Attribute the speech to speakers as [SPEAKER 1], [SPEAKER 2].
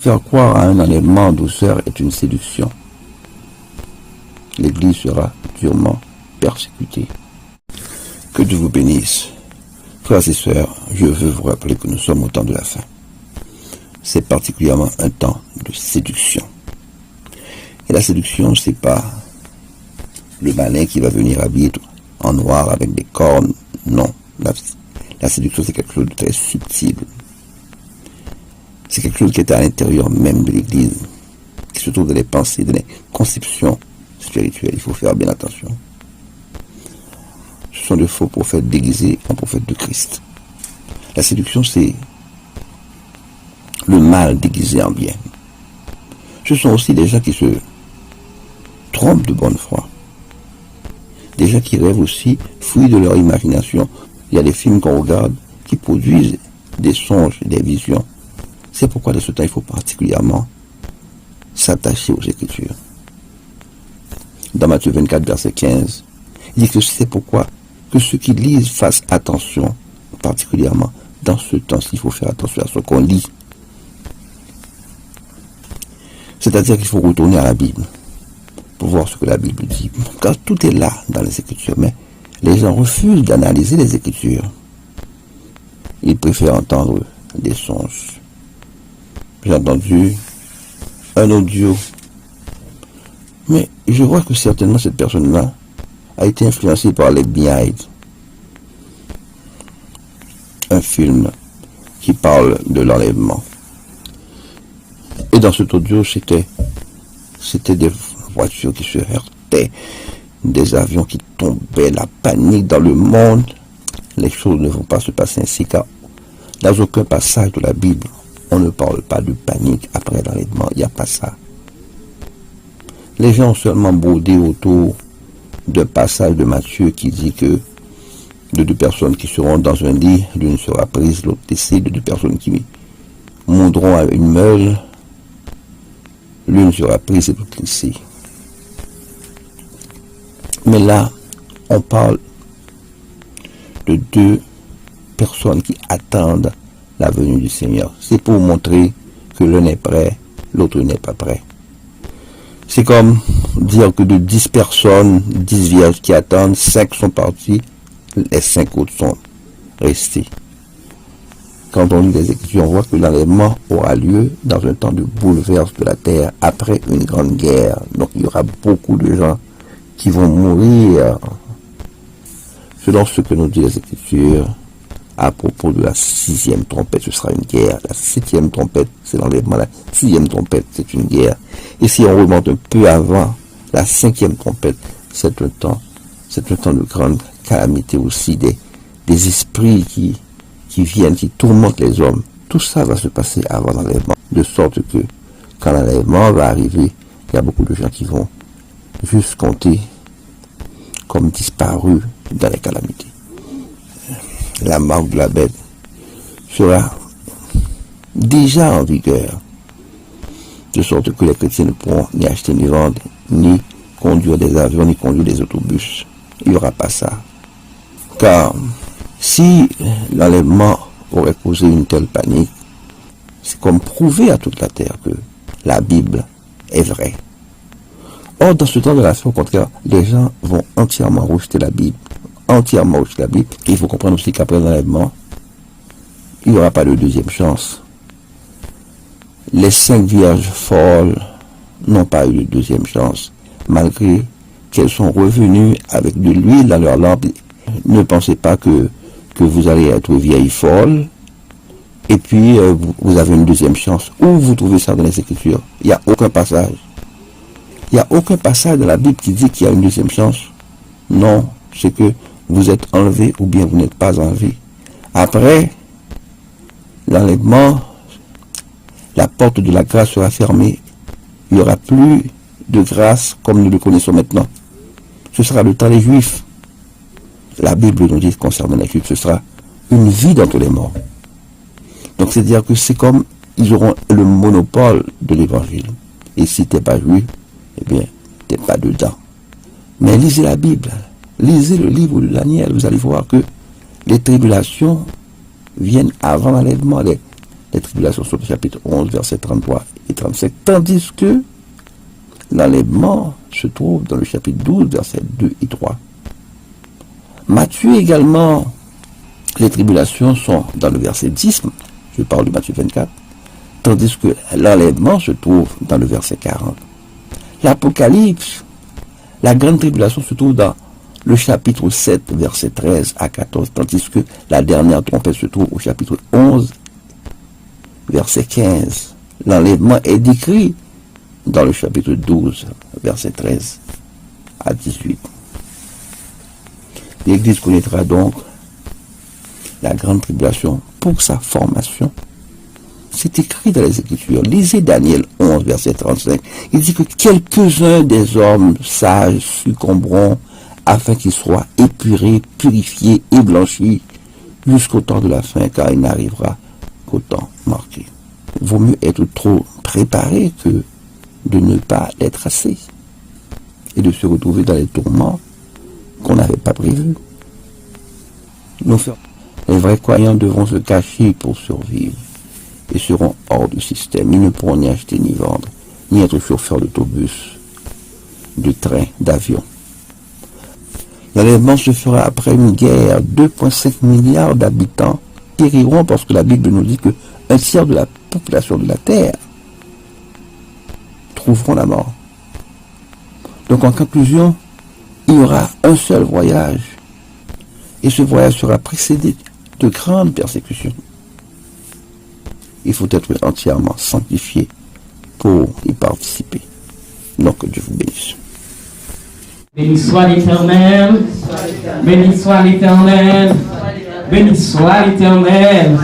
[SPEAKER 1] Faire croire à un enlèvement en douceur est une séduction. L'Église sera durement persécutée. Que Dieu vous bénisse. Frères et sœurs, je veux vous rappeler que nous sommes au temps de la fin. C'est particulièrement un temps de séduction. Et la séduction, c'est pas le malin qui va venir habillé en noir avec des cornes. Non. La séduction, c'est quelque chose de très subtil. C'est quelque chose qui est à l'intérieur même de l'Église, qui se trouve dans les pensées, dans les conceptions spirituelles. Il faut faire bien attention. Ce sont de faux prophètes déguisés en prophètes de Christ. La séduction, c'est le mal déguisé en bien. Ce sont aussi des gens qui se trompent de bonne foi. Des gens qui rêvent aussi, fruits de leur imagination. Il y a des films qu'on regarde qui produisent des songes, des visions. C'est pourquoi dans ce temps, il faut particulièrement s'attacher aux Écritures. Dans Matthieu 24, verset 15, il dit que c'est pourquoi que ceux qui lisent fassent attention, particulièrement dans ce temps-ci, il faut faire attention à ce qu'on lit. C'est-à-dire qu'il faut retourner à la Bible pour voir ce que la Bible dit. Car tout est là dans les Écritures, mais les gens refusent d'analyser les Écritures. Ils préfèrent entendre des songes. J'ai entendu un audio, mais je vois que certainement cette personne-là a été influencée par les Behind, un film qui parle de l'enlèvement. Et dans cet audio, c'était des voitures qui se heurtaient, des avions qui tombaient, la panique dans le monde. Les choses ne vont pas se passer ainsi, car dans aucun passage de la Bible, on ne parle pas de panique après l'enlèvement. Il n'y a pas ça. Les gens ont seulement brodé autour d'un passage de Matthieu qui dit que de deux personnes qui seront dans un lit, l'une sera prise, l'autre laissée, de deux personnes qui monteront à une meule, l'une sera prise et l'autre laissée. Mais là, on parle de deux personnes qui attendent la venue du Seigneur. C'est pour montrer que l'un est prêt, l'autre n'est pas prêt. C'est comme dire que de 10 personnes, 10 vierges qui attendent, 5 sont partis, les 5 autres sont restés. Quand on lit les Écritures, on voit que l'enlèvement aura lieu dans un temps de bouleverse de la terre, après une grande guerre. Donc il y aura beaucoup de gens qui vont mourir. Selon ce que nous disent les Écritures, à propos de la 6e trompette, ce sera une guerre. La 7e trompette, c'est l'enlèvement. La 6e trompette, c'est une guerre. Et si on remonte un peu avant, la 5e trompette, c'est un temps de grande calamité aussi, des esprits qui viennent, qui tourmentent les hommes. Tout ça va se passer avant l'enlèvement. De sorte que, quand l'enlèvement va arriver, il y a beaucoup de gens qui vont juste compter comme disparus dans les calamités. La marque de la bête sera déjà en vigueur, de sorte que les chrétiens ne pourront ni acheter ni vendre, ni conduire des avions, ni conduire des autobus. Il n'y aura pas ça. Car si l'enlèvement aurait causé une telle panique, c'est comme prouver à toute la terre que la Bible est vraie. Or, dans ce temps de la fin, au contraire, les gens vont entièrement rejeter la Bible. Entièrement rejeter la Bible. Et il faut comprendre aussi qu'après l'enlèvement, il n'y aura pas de deuxième chance. Les 5 vierges folles n'ont pas eu de deuxième chance, malgré qu'elles sont revenues avec de l'huile dans leur lampe. Ne pensez pas que vous allez être vieille folle, et puis vous avez une deuxième chance. Où vous trouvez ça dans les Écritures? Il n'y a aucun passage. Il n'y a aucun passage dans la Bible qui dit qu'il y a une deuxième chance. Non, c'est que vous êtes enlevé ou bien vous n'êtes pas enlevé. Après l'enlèvement, la porte de la grâce sera fermée. Il n'y aura plus de grâce comme nous le connaissons maintenant. Ce sera le temps des Juifs. La Bible nous dit concernant les Juifs, ce sera une vie d'entre les morts. Donc c'est-à-dire que c'est comme ils auront le monopole de l'évangile. Et si tu n'es pas juif, eh bien, tu n'es pas dedans. Mais lisez la Bible. Lisez le livre de Daniel. Vous allez voir que les tribulations viennent avant l'enlèvement. Les tribulations sont au chapitre 11, verset 33 et 35, tandis que l'enlèvement se trouve dans le chapitre 12, versets 2 et 3. Matthieu également, les tribulations sont dans le verset 10, je parle de Matthieu 24, tandis que l'enlèvement se trouve dans le verset 40. L'Apocalypse, la grande tribulation se trouve dans le chapitre 7, verset 13 à 14, tandis que la dernière trompette se trouve au chapitre 11, verset 15. L'enlèvement est décrit dans le chapitre 12, verset 13 à 18. L'Église connaîtra donc la grande tribulation pour sa formation. C'est écrit dans les Écritures. Lisez Daniel 11, verset 35. Il dit que quelques-uns des hommes sages succomberont afin qu'ils soient épurés, purifiés et blanchis jusqu'au temps de la fin, car il n'arrivera qu'au temps marqué. Vaut mieux être trop préparé que de ne pas l'être assez et de se retrouver dans les tourments qu'on n'avait pas prévus. Les vrais croyants devront se cacher pour survivre et seront hors du système. Ils ne pourront ni acheter ni vendre, ni être chauffeurs d'autobus, de train, d'avion. L'enlèvement se fera après une guerre. 2,5 milliards d'habitants périront parce que la Bible nous dit que un tiers de la population de la Terre trouveront la mort. Donc en conclusion, il y aura un seul voyage. Et ce voyage sera précédé de grandes persécutions. Il faut être entièrement sanctifié pour y participer. Donc que Dieu vous bénisse.
[SPEAKER 2] Béni soit l'Éternel, béni soit l'Éternel, béni soit l'Éternel.